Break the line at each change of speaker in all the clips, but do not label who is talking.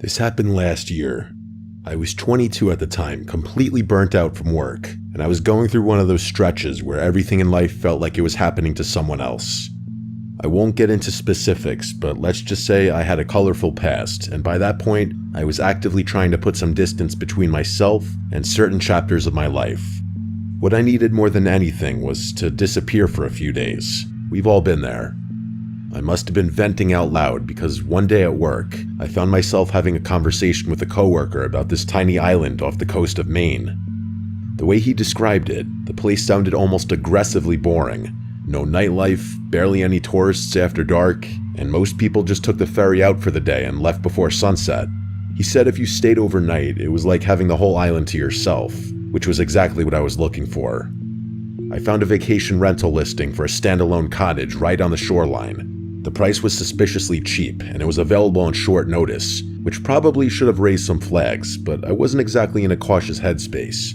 This happened last year. I was 22 at the time, completely burnt out from work, and I was going through one of those stretches where everything in life felt like it was happening to someone else. I won't get into specifics, but let's just say I had a colorful past, and by that point, I was actively trying to put some distance between myself and certain chapters of my life. What I needed more than anything was to disappear for a few days. We've all been there. I must have been venting out loud because one day at work, I found myself having a conversation with a coworker about this tiny island off the coast of Maine. The way he described it, the place sounded almost aggressively boring. No nightlife, barely any tourists after dark, and most people just took the ferry out for the day and left before sunset. He said if you stayed overnight, it was like having the whole island to yourself, which was exactly what I was looking for. I found a vacation rental listing for a standalone cottage right on the shoreline. The price was suspiciously cheap, and it was available on short notice, which probably should have raised some flags, but I wasn't exactly in a cautious headspace.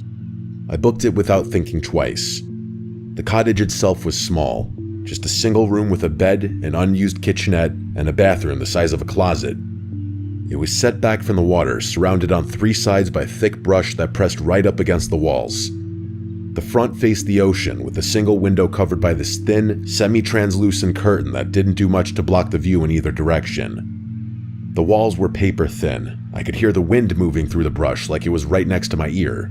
I booked it without thinking twice. The cottage itself was small, just a single room with a bed, an unused kitchenette, and a bathroom the size of a closet. It was set back from the water, surrounded on three sides by thick brush that pressed right up against the walls. The front faced the ocean, with a single window covered by this thin, semi-translucent curtain that didn't do much to block the view in either direction. The walls were paper thin. I could hear the wind moving through the brush like it was right next to my ear.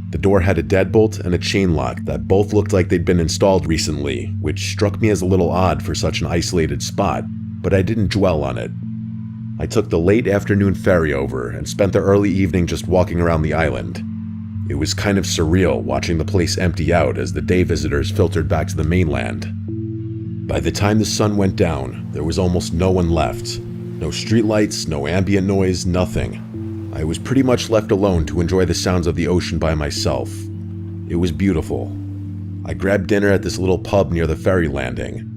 The door had a deadbolt and a chain lock that both looked like they'd been installed recently, which struck me as a little odd for such an isolated spot, but I didn't dwell on it. I took the late afternoon ferry over and spent the early evening just walking around the island. It was kind of surreal watching the place empty out as the day visitors filtered back to the mainland. By the time the sun went down, there was almost no one left. No streetlights, no ambient noise, nothing. I was pretty much left alone to enjoy the sounds of the ocean by myself. It was beautiful. I grabbed dinner at this little pub near the ferry landing.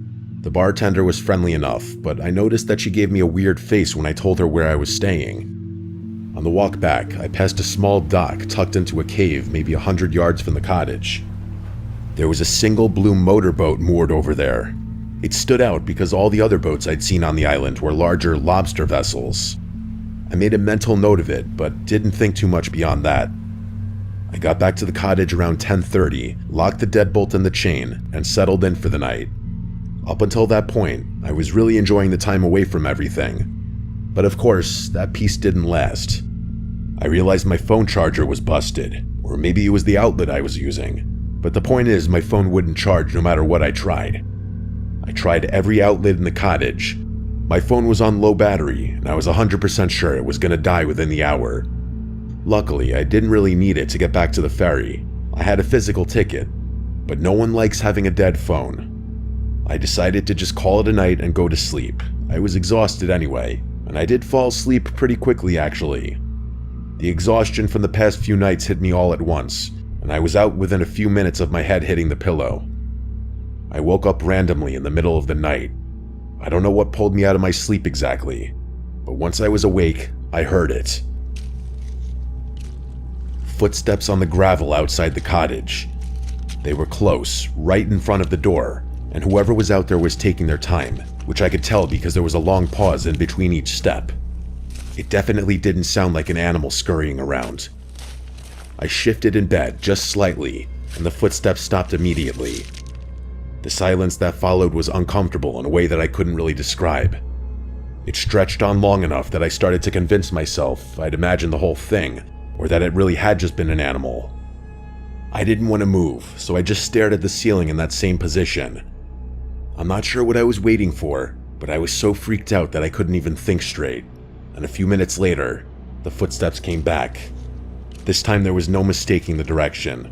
The bartender was friendly enough, but I noticed that she gave me a weird face when I told her where I was staying. On the walk back, I passed a small dock tucked into a cave maybe 100 yards from the cottage. There was a single blue motorboat moored over there. It stood out because all the other boats I'd seen on the island were larger lobster vessels. I made a mental note of it, but didn't think too much beyond that. I got back to the cottage around 10:30, locked the deadbolt and the chain, and settled in for the night. Up until that point, I was really enjoying the time away from everything. But of course, that peace didn't last. I realized my phone charger was busted, or maybe it was the outlet I was using. But the point is, my phone wouldn't charge no matter what I tried. I tried every outlet in the cottage. My phone was on low battery, and I was 100% sure it was going to die within the hour. Luckily, I didn't really need it to get back to the ferry. I had a physical ticket, but no one likes having a dead phone. I decided to just call it a night and go to sleep. I was exhausted anyway, and I did fall asleep pretty quickly actually. The exhaustion from the past few nights hit me all at once, and I was out within a few minutes of my head hitting the pillow. I woke up randomly in the middle of the night. I don't know what pulled me out of my sleep exactly, but once I was awake, I heard it. Footsteps on the gravel outside the cottage. They were close, right in front of the door, and whoever was out there was taking their time, which I could tell because there was a long pause in between each step. It definitely didn't sound like an animal scurrying around. I shifted in bed just slightly, and the footsteps stopped immediately. The silence that followed was uncomfortable in a way that I couldn't really describe. It stretched on long enough that I started to convince myself I'd imagined the whole thing, or that it really had just been an animal. I didn't want to move, so I just stared at the ceiling in that same position. I'm not sure what I was waiting for, but I was so freaked out that I couldn't even think straight. And a few minutes later, the footsteps came back. This time there was no mistaking the direction.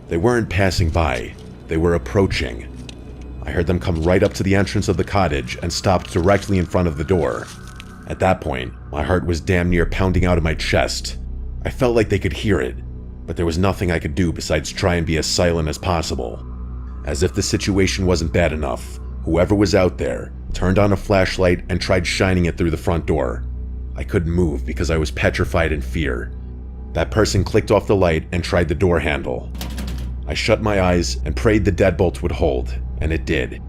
They weren't passing by, they were approaching. I heard them come right up to the entrance of the cottage and stopped directly in front of the door. At that point, my heart was damn near pounding out of my chest. I felt like they could hear it, but there was nothing I could do besides try and be as silent as possible. As if the situation wasn't bad enough, whoever was out there turned on a flashlight and tried shining it through the front door. I couldn't move because I was petrified in fear. That person clicked off the light and tried the door handle. I shut my eyes and prayed the deadbolt would hold, and it did.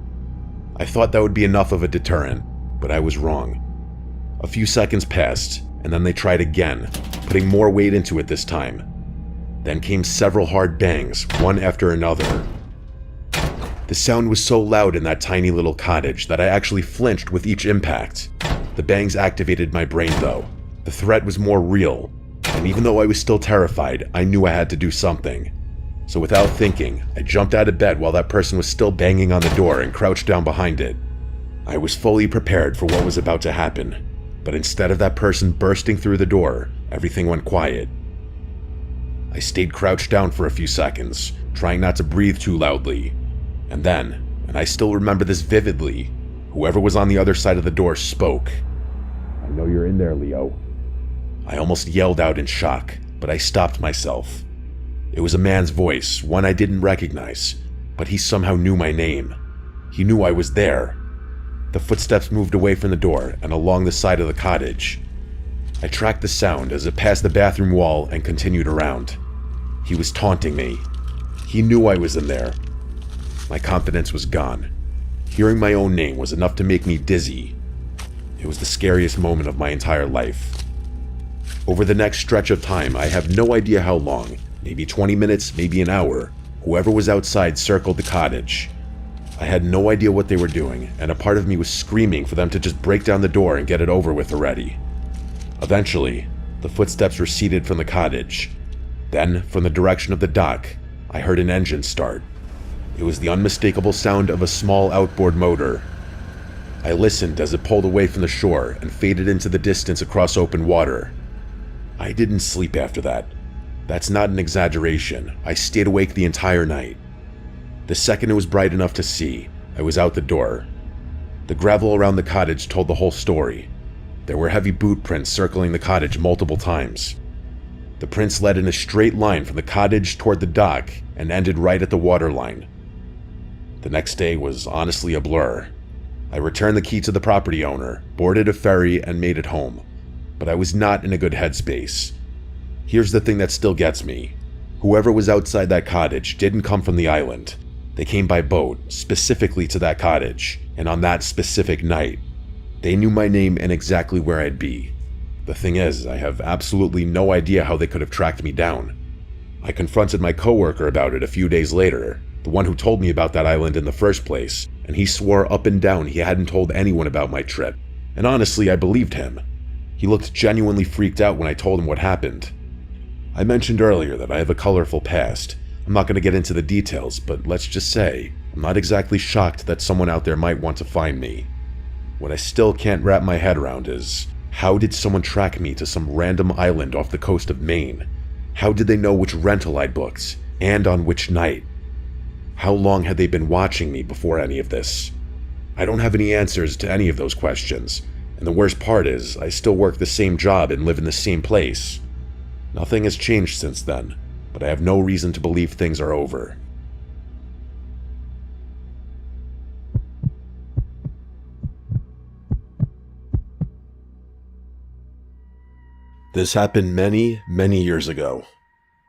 I thought that would be enough of a deterrent, but I was wrong. A few seconds passed, and then they tried again, putting more weight into it this time. Then came several hard bangs, one after another. The sound was so loud in that tiny little cottage that I actually flinched with each impact. The bangs activated my brain though. The threat was more real, and even though I was still terrified, I knew I had to do something. So without thinking, I jumped out of bed while that person was still banging on the door and crouched down behind it. I was fully prepared for what was about to happen, but instead of that person bursting through the door, everything went quiet. I stayed crouched down for a few seconds, trying not to breathe too loudly. And then, and I still remember this vividly, whoever was on the other side of the door spoke. "I know you're in there, Leo." I almost yelled out in shock, but I stopped myself. It was a man's voice, one I didn't recognize, but he somehow knew my name. He knew I was there. The footsteps moved away from the door and along the side of the cottage. I tracked the sound as it passed the bathroom wall and continued around. He was taunting me. He knew I was in there. My confidence was gone. Hearing my own name was enough to make me dizzy. It was the scariest moment of my entire life. Over the next stretch of time, I have no idea how long, maybe 20 minutes, maybe an hour, whoever was outside circled the cottage. I had no idea what they were doing, and a part of me was screaming for them to just break down the door and get it over with already. Eventually, the footsteps receded from the cottage. Then, from the direction of the dock, I heard an engine start. It was the unmistakable sound of a small outboard motor. I listened as it pulled away from the shore and faded into the distance across open water. I didn't sleep after that. That's not an exaggeration. I stayed awake the entire night. The second it was bright enough to see, I was out the door. The gravel around the cottage told the whole story. There were heavy boot prints circling the cottage multiple times. The prints led in a straight line from the cottage toward the dock and ended right at the waterline. The next day was honestly a blur. I returned the key to the property owner, boarded a ferry, and made it home. But I was not in a good headspace. Here's the thing that still gets me. Whoever was outside that cottage didn't come from the island. They came by boat, specifically to that cottage, and on that specific night. They knew my name and exactly where I'd be. The thing is, I have absolutely no idea how they could have tracked me down. I confronted my coworker about it a few days later, the one who told me about that island in the first place, and he swore up and down he hadn't told anyone about my trip. And honestly, I believed him. He looked genuinely freaked out when I told him what happened. I mentioned earlier that I have a colorful past. I'm not going to get into the details, but let's just say, I'm not exactly shocked that someone out there might want to find me. What I still can't wrap my head around is, how did someone track me to some random island off the coast of Maine? How did they know which rental I'd booked, and on which night? How long had they been watching me before any of this? I don't have any answers to any of those questions, and the worst part is, I still work the same job and live in the same place. Nothing has changed since then, but I have no reason to believe things are over. This happened many, many years ago.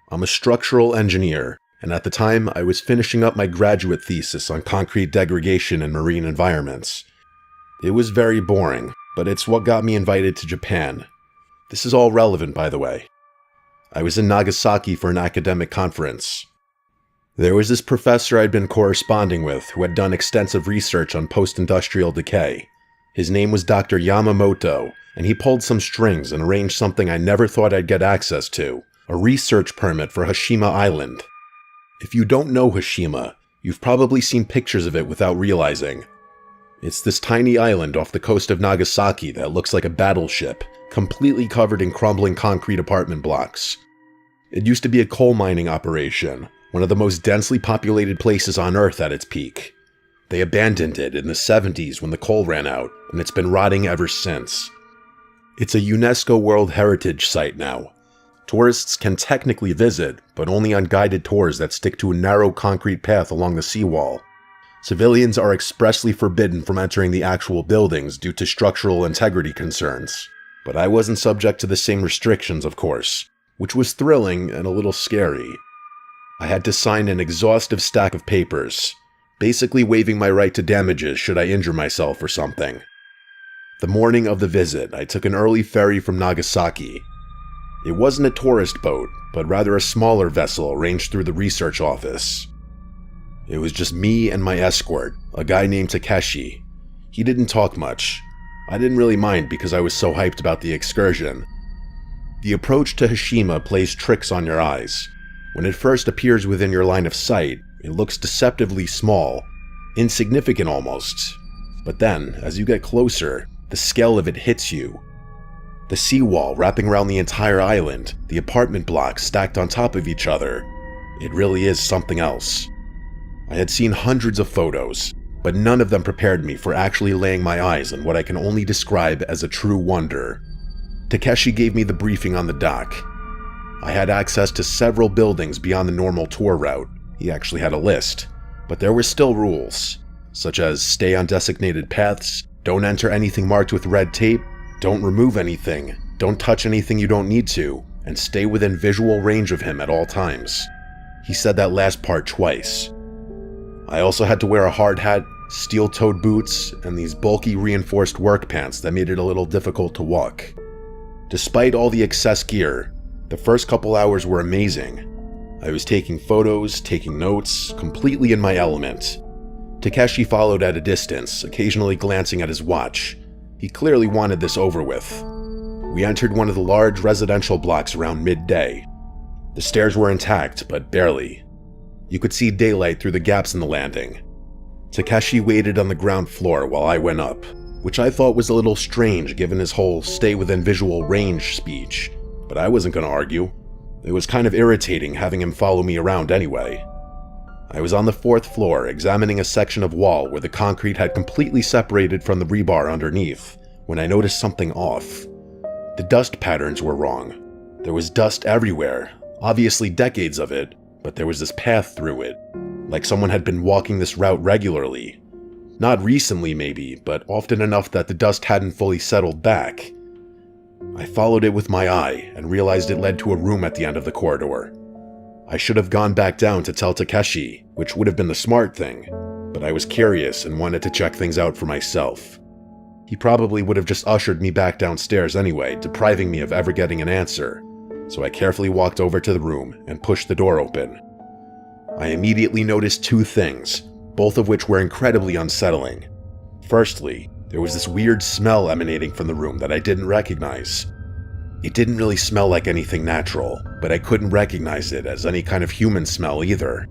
I'm a structural engineer, and at the time I was finishing up my graduate thesis on concrete degradation in marine environments. It was very boring, but it's what got me invited to Japan. This is all relevant, by the way. I was in Nagasaki for an academic conference. There was this professor I'd been corresponding with who had done extensive research on post-industrial decay. His name was Dr. Yamamoto, and he pulled some strings and arranged something I never thought I'd get access to, a research permit for Hashima Island. If you don't know Hashima, you've probably seen pictures of it without realizing. It's this tiny island off the coast of Nagasaki that looks like a battleship, completely covered in crumbling concrete apartment blocks. It used to be a coal mining operation, one of the most densely populated places on Earth at its peak. They abandoned it in the 70s when the coal ran out, and it's been rotting ever since. It's a UNESCO World Heritage Site now. Tourists can technically visit, but only on guided tours that stick to a narrow concrete path along the seawall. Civilians are expressly forbidden from entering the actual buildings due to structural integrity concerns. But I wasn't subject to the same restrictions, of course, which was thrilling and a little scary. I had to sign an exhaustive stack of papers, basically waiving my right to damages should I injure myself or something. The morning of the visit, I took an early ferry from Nagasaki. It wasn't a tourist boat, but rather a smaller vessel arranged through the research office. It was just me and my escort, a guy named Takeshi. He didn't talk much. I didn't really mind because I was so hyped about the excursion. The approach to Hashima plays tricks on your eyes. When it first appears within your line of sight, it looks deceptively small, insignificant almost. But then, as you get closer, the scale of it hits you. The seawall wrapping around the entire island, the apartment blocks stacked on top of each other. It really is something else. I had seen hundreds of photos, but none of them prepared me for actually laying my eyes on what I can only describe as a true wonder. Takeshi gave me the briefing on the dock. I had access to several buildings beyond the normal tour route. He actually had a list, but there were still rules, such as stay on designated paths, don't enter anything marked with red tape, don't remove anything, don't touch anything you don't need to, and stay within visual range of him at all times. He said that last part twice. I also had to wear a hard hat, steel-toed boots, and these bulky reinforced work pants that made it a little difficult to walk. Despite all the excess gear, the first couple hours were amazing. I was taking photos, taking notes, completely in my element. Takeshi followed at a distance, occasionally glancing at his watch. He clearly wanted this over with. We entered one of the large residential blocks around midday. The stairs were intact, but barely. You could see daylight through the gaps in the landing. Takeshi waited on the ground floor while I went up, which I thought was a little strange given his whole stay within visual range speech, but I wasn't going to argue. It was kind of irritating having him follow me around anyway. I was on the 4th floor examining a section of wall where the concrete had completely separated from the rebar underneath when I noticed something off. The dust patterns were wrong. There was dust everywhere, obviously decades of it, but there was this path through it, like someone had been walking this route regularly. Not recently maybe, but often enough that the dust hadn't fully settled back. I followed it with my eye and realized it led to a room at the end of the corridor. I should have gone back down to tell Takeshi, which would have been the smart thing, but I was curious and wanted to check things out for myself. He probably would have just ushered me back downstairs anyway, depriving me of ever getting an answer, so I carefully walked over to the room and pushed the door open. I immediately noticed two things, both of which were incredibly unsettling. Firstly, there was this weird smell emanating from the room that I didn't recognize. It didn't really smell like anything natural, but I couldn't recognize it as any kind of human smell either.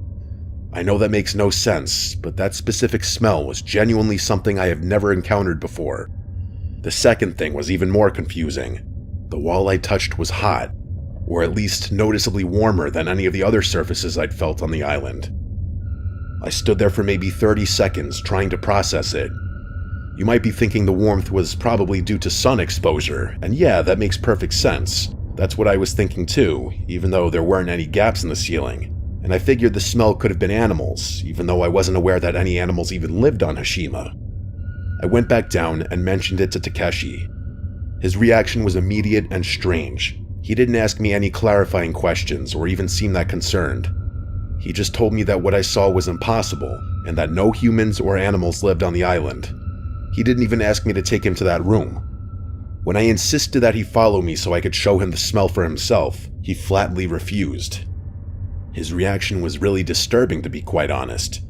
I know that makes no sense, but that specific smell was genuinely something I have never encountered before. The second thing was even more confusing. The wall I touched was hot, or at least noticeably warmer than any of the other surfaces I'd felt on the island. I stood there for maybe 30 seconds trying to process it. You might be thinking the warmth was probably due to sun exposure, and yeah, that makes perfect sense. That's what I was thinking too, even though there weren't any gaps in the ceiling. And I figured the smell could have been animals, even though I wasn't aware that any animals even lived on Hashima. I went back down and mentioned it to Takeshi. His reaction was immediate and strange. He didn't ask me any clarifying questions or even seem that concerned. He just told me that what I saw was impossible, and that no humans or animals lived on the island. He didn't even ask me to take him to that room. When I insisted that he follow me so I could show him the smell for himself, he flatly refused. His reaction was really disturbing, to be quite honest.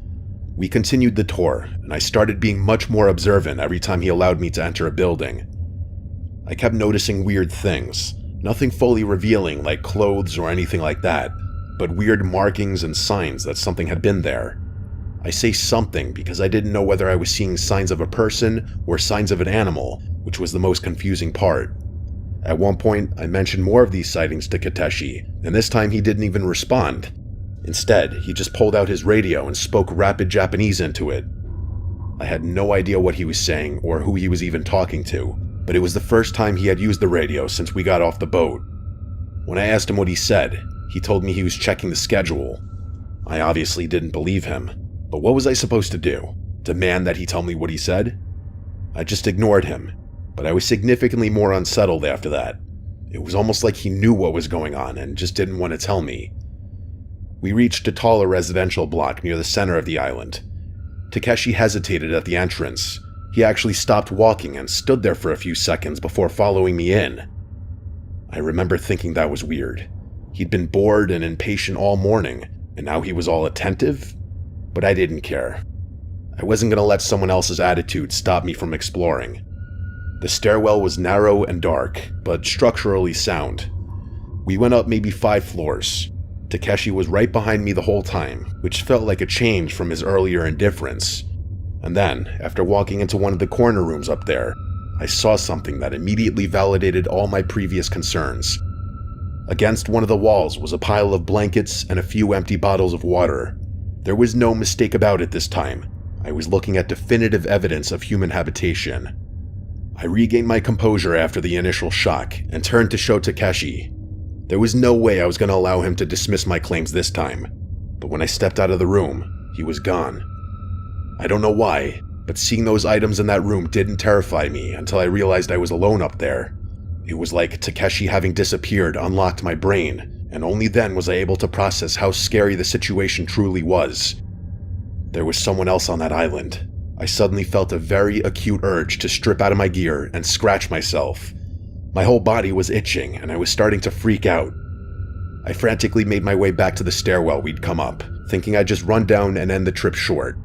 We continued the tour, and I started being much more observant every time he allowed me to enter a building. I kept noticing weird things, nothing fully revealing like clothes or anything like that, but weird markings and signs that something had been there. I say something because I didn't know whether I was seeing signs of a person or signs of an animal, which was the most confusing part. At one point, I mentioned more of these sightings to Takeshi, and this time he didn't even respond. Instead, he just pulled out his radio and spoke rapid Japanese into it. I had no idea what he was saying or who he was even talking to, but it was the first time he had used the radio since we got off the boat. When I asked him what he said, he told me he was checking the schedule. I obviously didn't believe him, but what was I supposed to do? Demand that he tell me what he said? I just ignored him, but I was significantly more unsettled after that. It was almost like he knew what was going on and just didn't want to tell me. We reached a taller residential block near the center of the island. Takeshi hesitated at the entrance, He actually stopped walking and stood there for a few seconds before following me in. I remember thinking that was weird. He'd been bored and impatient all morning, and now he was all attentive? But I didn't care. I wasn't going to let someone else's attitude stop me from exploring. The stairwell was narrow and dark, but structurally sound. We went up maybe 5 floors. Takeshi was right behind me the whole time, which felt like a change from his earlier indifference. And then, after walking into one of the corner rooms up there, I saw something that immediately validated all my previous concerns. Against one of the walls was a pile of blankets and a few empty bottles of water. There was no mistake about it this time. I was looking at definitive evidence of human habitation. I regained my composure after the initial shock and turned to show Takeshi. There was no way I was going to allow him to dismiss my claims this time, but when I stepped out of the room, he was gone. I don't know why, but seeing those items in that room didn't terrify me until I realized I was alone up there. It was like Takeshi having disappeared unlocked my brain, and only then was I able to process how scary the situation truly was. There was someone else on that island. I suddenly felt a very acute urge to strip out of my gear and scratch myself. My whole body was itching, and I was starting to freak out. I frantically made my way back to the stairwell we'd come up, thinking I'd just run down and end the trip short.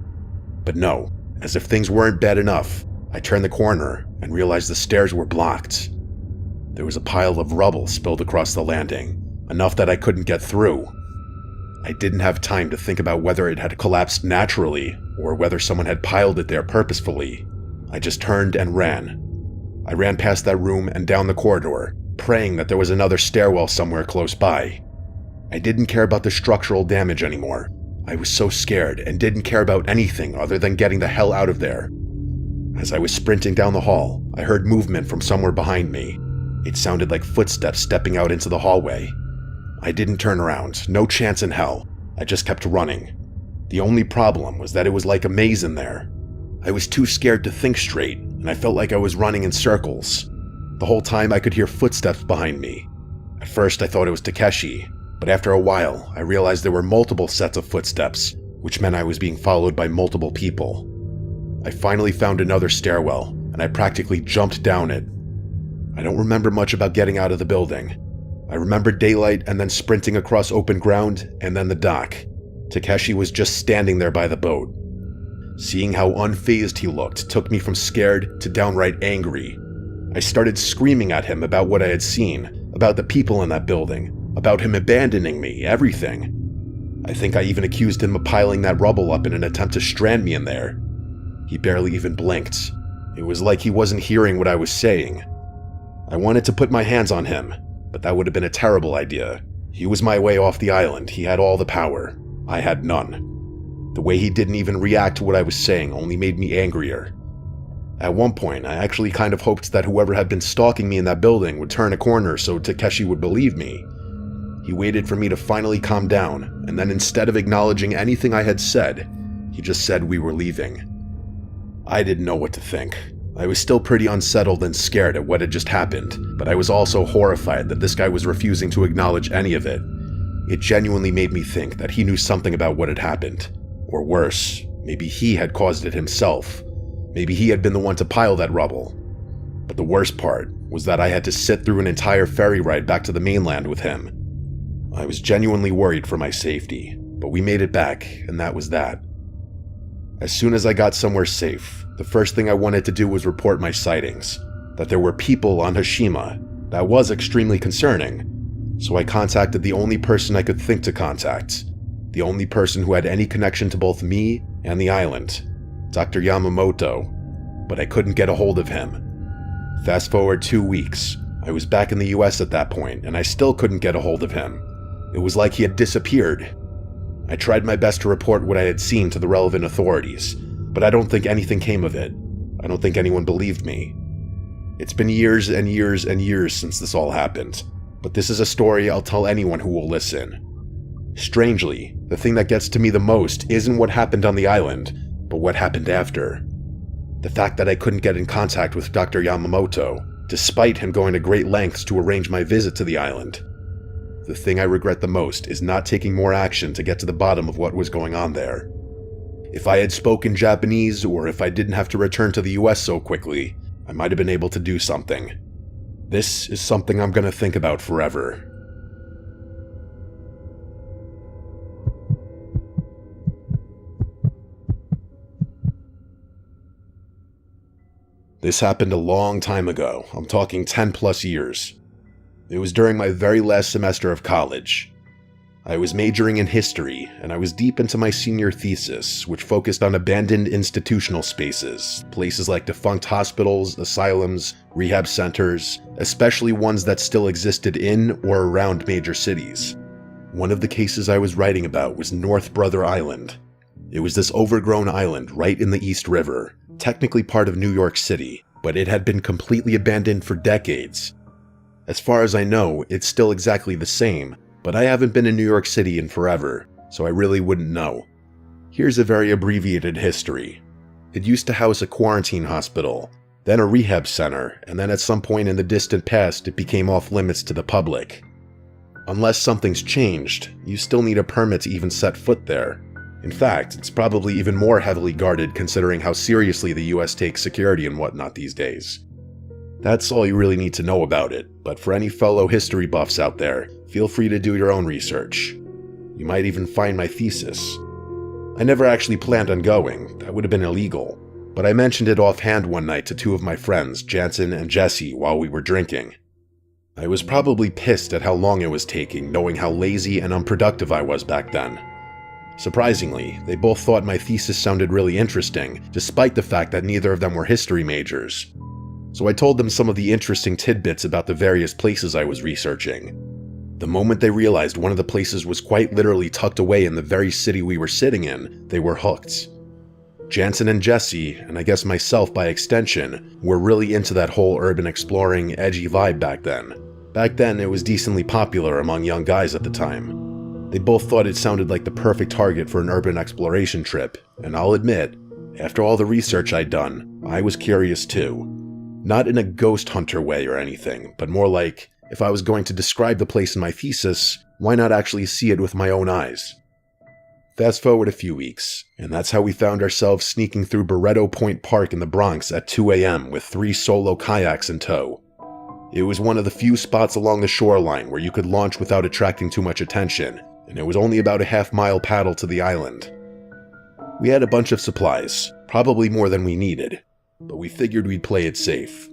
But no, as if things weren't bad enough, I turned the corner and realized the stairs were blocked. There was a pile of rubble spilled across the landing, enough that I couldn't get through. I didn't have time to think about whether it had collapsed naturally or whether someone had piled it there purposefully. I just turned and ran. I ran past that room and down the corridor, praying that there was another stairwell somewhere close by. I didn't care about the structural damage anymore. I was so scared and didn't care about anything other than getting the hell out of there. As I was sprinting down the hall, I heard movement from somewhere behind me. It sounded like footsteps stepping out into the hallway. I didn't turn around, no chance in hell. I just kept running. The only problem was that it was like a maze in there. I was too scared to think straight, and I felt like I was running in circles. The whole time I could hear footsteps behind me. At first I thought it was Takeshi, but after a while I realized there were multiple sets of footsteps, which meant I was being followed by multiple people. I finally found another stairwell, and I practically jumped down it. I don't remember much about getting out of the building. I remember daylight and then sprinting across open ground and then the dock. Takeshi was just standing there by the boat. Seeing how unfazed he looked took me from scared to downright angry. I started screaming at him about what I had seen, about the people in that building, about him abandoning me, everything. I think I even accused him of piling that rubble up in an attempt to strand me in there. He barely even blinked. It was like he wasn't hearing what I was saying. I wanted to put my hands on him, but that would have been a terrible idea. He was my way off the island. He had all the power. I had none. The way he didn't even react to what I was saying only made me angrier. At one point, I actually kind of hoped that whoever had been stalking me in that building would turn a corner so Takeshi would believe me. He waited for me to finally calm down, and then instead of acknowledging anything I had said, he just said we were leaving. I didn't know what to think. I was still pretty unsettled and scared at what had just happened, but I was also horrified that this guy was refusing to acknowledge any of it. It genuinely made me think that he knew something about what had happened. Or worse, maybe he had caused it himself. Maybe he had been the one to pile that rubble. But the worst part was that I had to sit through an entire ferry ride back to the mainland with him. I was genuinely worried for my safety, but we made it back, and that was that. As soon as I got somewhere safe, the first thing I wanted to do was report my sightings. That there were people on Hashima. That was extremely concerning. So I contacted the only person I could think to contact. The only person who had any connection to both me and the island. Dr. Yamamoto. But I couldn't get a hold of him. Fast forward 2 weeks. I was back in the US at that point, and I still couldn't get a hold of him. It was like he had disappeared. I tried my best to report what I had seen to the relevant authorities, but I don't think anything came of it. I don't think anyone believed me. It's been years and years and years since this all happened, but this is a story I'll tell anyone who will listen. Strangely, the thing that gets to me the most isn't what happened on the island, but what happened after. The fact that I couldn't get in contact with Dr. Yamamoto, despite him going to great lengths to arrange my visit to the island. The thing I regret the most is not taking more action to get to the bottom of what was going on there. If I had spoken Japanese, or if I didn't have to return to the US so quickly, I might have been able to do something. This is something I'm gonna think about forever. This happened a long time ago. I'm talking 10 plus years. It was during my very last semester of college. I was majoring in history, and I was deep into my senior thesis, which focused on abandoned institutional spaces, places like defunct hospitals, asylums, rehab centers, especially ones that still existed in or around major cities. One of the cases I was writing about was North Brother Island. It was this overgrown island right in the East River, technically part of New York City, but it had been completely abandoned for decades. As far as I know, it's still exactly the same, but I haven't been in New York City in forever, so I really wouldn't know. Here's a very abbreviated history. It used to house a quarantine hospital, then a rehab center, and then at some point in the distant past it became off limits to the public. Unless something's changed, you still need a permit to even set foot there. In fact, it's probably even more heavily guarded considering how seriously the US takes security and whatnot these days. That's all you really need to know about it, but for any fellow history buffs out there, feel free to do your own research. You might even find my thesis. I never actually planned on going, that would have been illegal, but I mentioned it offhand one night to two of my friends, Jansen and Jesse, while we were drinking. I was probably pissed at how long it was taking, knowing how lazy and unproductive I was back then. Surprisingly, they both thought my thesis sounded really interesting, despite the fact that neither of them were history majors. So I told them some of the interesting tidbits about the various places I was researching. The moment they realized one of the places was quite literally tucked away in the very city we were sitting in, they were hooked. Jansen and Jesse, and I guess myself by extension, were really into that whole urban exploring, edgy vibe back then. Back then, it was decently popular among young guys at the time. They both thought it sounded like the perfect target for an urban exploration trip, and I'll admit, after all the research I'd done, I was curious too. Not in a ghost hunter way or anything, but more like, if I was going to describe the place in my thesis, why not actually see it with my own eyes? Fast forward a few weeks, and that's how we found ourselves sneaking through Barretto Point Park in the Bronx at 2 a.m. with 3 solo kayaks in tow. It was one of the few spots along the shoreline where you could launch without attracting too much attention, and it was only about a half-mile paddle to the island. We had a bunch of supplies, probably more than we needed, but we figured we'd play it safe.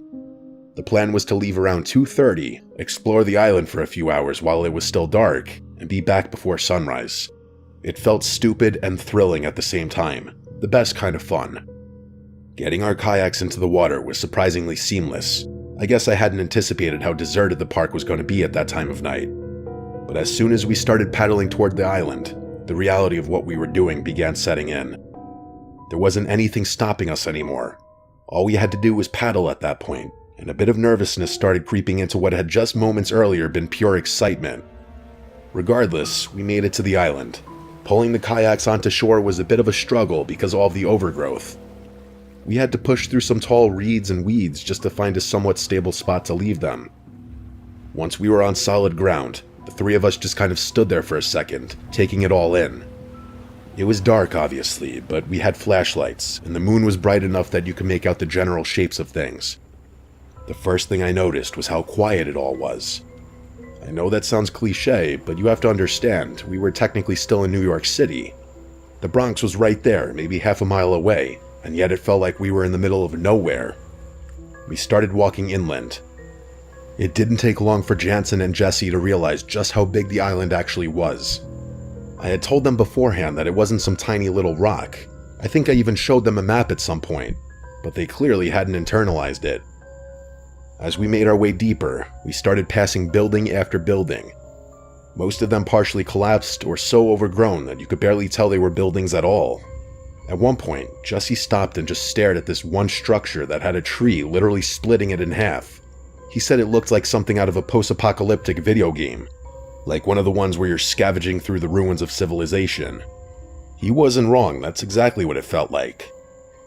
The plan was to leave around 2:30, explore the island for a few hours while it was still dark, and be back before sunrise. It felt stupid and thrilling at the same time, the best kind of fun. Getting our kayaks into the water was surprisingly seamless. I guess I hadn't anticipated how deserted the park was going to be at that time of night. But as soon as we started paddling toward the island, the reality of what we were doing began setting in. There wasn't anything stopping us anymore. All we had to do was paddle at that point, and a bit of nervousness started creeping into what had just moments earlier been pure excitement. Regardless, we made it to the island. Pulling the kayaks onto shore was a bit of a struggle because of all the overgrowth. We had to push through some tall reeds and weeds just to find a somewhat stable spot to leave them. Once we were on solid ground, the three of us just kind of stood there for a second, taking it all in. It was dark, obviously, but we had flashlights, and the moon was bright enough that you could make out the general shapes of things. The first thing I noticed was how quiet it all was. I know that sounds cliche, but you have to understand, we were technically still in New York City. The Bronx was right there, maybe half a mile away, and yet it felt like we were in the middle of nowhere. We started walking inland. It didn't take long for Jansen and Jesse to realize just how big the island actually was. I had told them beforehand that it wasn't some tiny little rock. I think I even showed them a map at some point, but they clearly hadn't internalized it. As we made our way deeper, we started passing building after building. Most of them partially collapsed or so overgrown that you could barely tell they were buildings at all. At one point, Jesse stopped and just stared at this one structure that had a tree literally splitting it in half. He said it looked like something out of a post-apocalyptic video game, like one of the ones where you're scavenging through the ruins of civilization. He wasn't wrong, that's exactly what it felt like.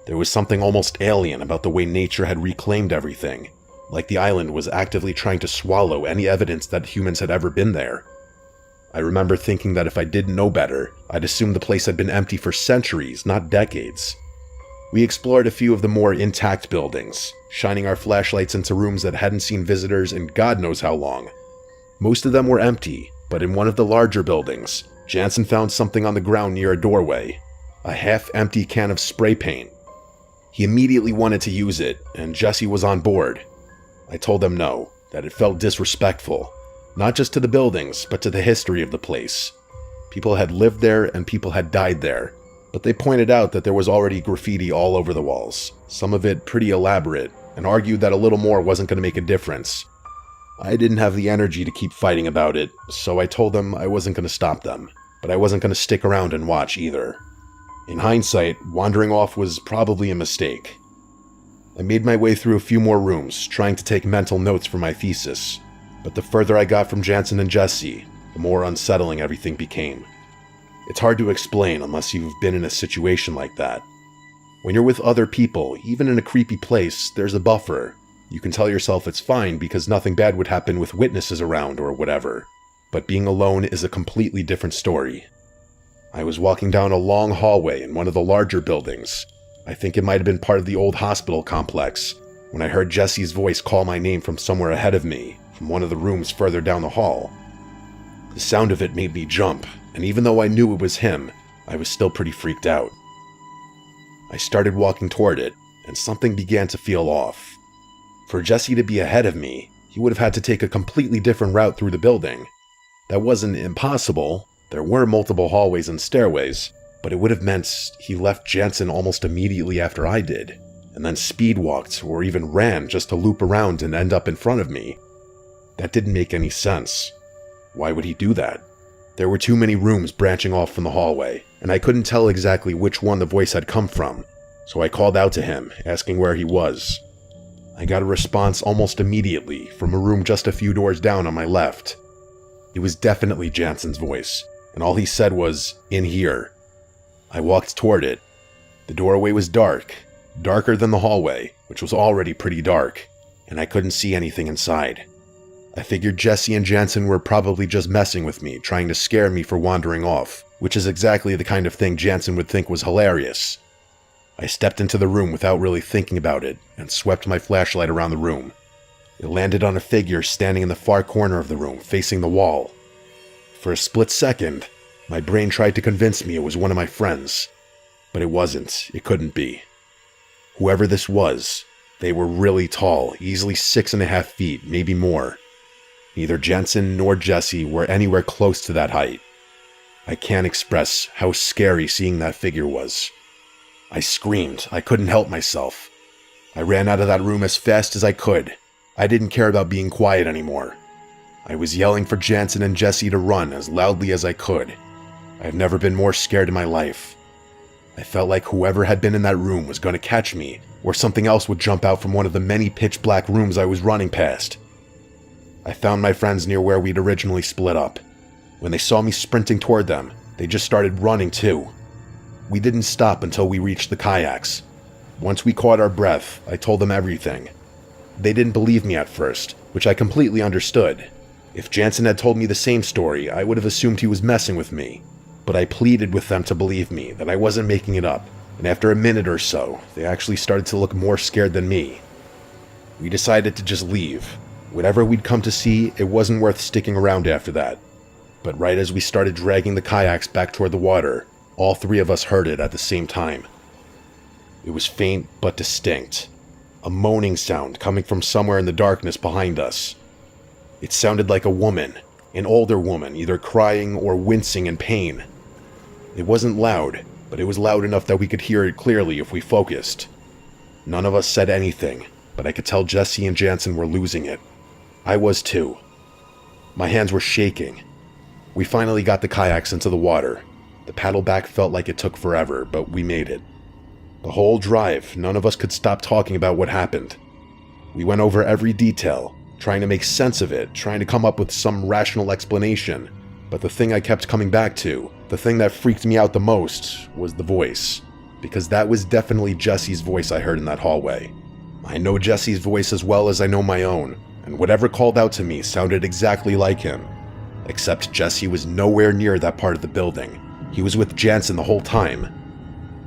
There was something almost alien about the way nature had reclaimed everything, like the island was actively trying to swallow any evidence that humans had ever been there. I remember thinking that if I didn't know better, I'd assume the place had been empty for centuries, not decades. We explored a few of the more intact buildings, shining our flashlights into rooms that hadn't seen visitors in God knows how long. Most of them were empty, but in one of the larger buildings, Jansen found something on the ground near a doorway, a half-empty can of spray paint. He immediately wanted to use it, and Jesse was on board. I told them no, that it felt disrespectful, not just to the buildings, but to the history of the place. People had lived there and people had died there, but they pointed out that there was already graffiti all over the walls, some of it pretty elaborate, and argued that a little more wasn't going to make a difference. I didn't have the energy to keep fighting about it, so I told them I wasn't going to stop them, but I wasn't going to stick around and watch either. In hindsight, wandering off was probably a mistake. I made my way through a few more rooms, trying to take mental notes for my thesis, but the further I got from Jansen and Jesse, the more unsettling everything became. It's hard to explain unless you've been in a situation like that. When you're with other people, even in a creepy place, there's a buffer. You can tell yourself it's fine because nothing bad would happen with witnesses around or whatever. But being alone is a completely different story. I was walking down a long hallway in one of the larger buildings. I think it might have been part of the old hospital complex, when I heard Jesse's voice call my name from somewhere ahead of me, from one of the rooms further down the hall. The sound of it made me jump, and even though I knew it was him, I was still pretty freaked out. I started walking toward it, and something began to feel off. For Jesse to be ahead of me, he would have had to take a completely different route through the building. That wasn't impossible. There were multiple hallways and stairways, but it would have meant he left Jansen almost immediately after I did, and then speed walked or even ran just to loop around and end up in front of me. That didn't make any sense. Why would he do that? There were too many rooms branching off from the hallway, and I couldn't tell exactly which one the voice had come from, so I called out to him, asking where he was. I got a response almost immediately from a room just a few doors down on my left. It was definitely Jansen's voice, and all he said was, "In here." I walked toward it. The doorway was dark, darker than the hallway, which was already pretty dark, and I couldn't see anything inside. I figured Jesse and Jansen were probably just messing with me, trying to scare me for wandering off, which is exactly the kind of thing Jansen would think was hilarious. I stepped into the room without really thinking about it, and swept my flashlight around the room. It landed on a figure standing in the far corner of the room, facing the wall. For a split second, my brain tried to convince me it was one of my friends, but it wasn't. It couldn't be. Whoever this was, they were really tall, easily 6.5 feet, maybe more. Neither Jansen nor Jesse were anywhere close to that height. I can't express how scary seeing that figure was. I screamed. I couldn't help myself. I ran out of that room as fast as I could. I didn't care about being quiet anymore. I was yelling for Jansen and Jesse to run as loudly as I could. I've never been more scared in my life. I felt like whoever had been in that room was going to catch me, or something else would jump out from one of the many pitch-black rooms I was running past. I found my friends near where we'd originally split up. When they saw me sprinting toward them, they just started running too. We didn't stop until we reached the kayaks. Once we caught our breath, I told them everything. They didn't believe me at first, which I completely understood. If Jansen had told me the same story, I would have assumed he was messing with me. But I pleaded with them to believe me, that I wasn't making it up, and after a minute or so, they actually started to look more scared than me. We decided to just leave. Whatever we'd come to see, it wasn't worth sticking around after that. But right as we started dragging the kayaks back toward the water, all three of us heard it at the same time. It was faint but distinct. A moaning sound coming from somewhere in the darkness behind us. It sounded like a woman, an older woman, either crying or wincing in pain. It wasn't loud, but it was loud enough that we could hear it clearly if we focused. None of us said anything, but I could tell Jesse and Jansen were losing it. I was too. My hands were shaking. We finally got the kayaks into the water. The paddle back felt like it took forever, but we made it. The whole drive, none of us could stop talking about what happened. We went over every detail, trying to make sense of it, trying to come up with some rational explanation. But the thing I kept coming back to, the thing that freaked me out the most, was the voice. Because that was definitely Jesse's voice I heard in that hallway. I know Jesse's voice as well as I know my own, and whatever called out to me sounded exactly like him. Except Jesse was nowhere near that part of the building. He was with Jansen the whole time.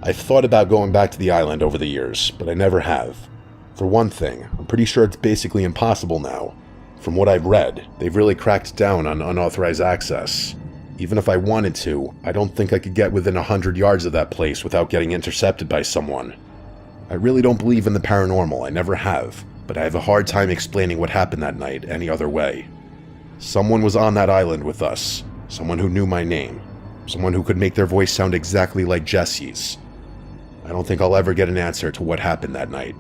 I've thought about going back to the island over the years, but I never have. For one thing, I'm pretty sure it's basically impossible now. From what I've read, they've really cracked down on unauthorized access. Even if I wanted to, I don't think I could get within 100 yards of that place without getting intercepted by someone. I really don't believe in the paranormal, I never have, but I have a hard time explaining what happened that night any other way. Someone was on that island with us, someone who knew my name, someone who could make their voice sound exactly like Jesse's. I don't think I'll ever get an answer to what happened that night.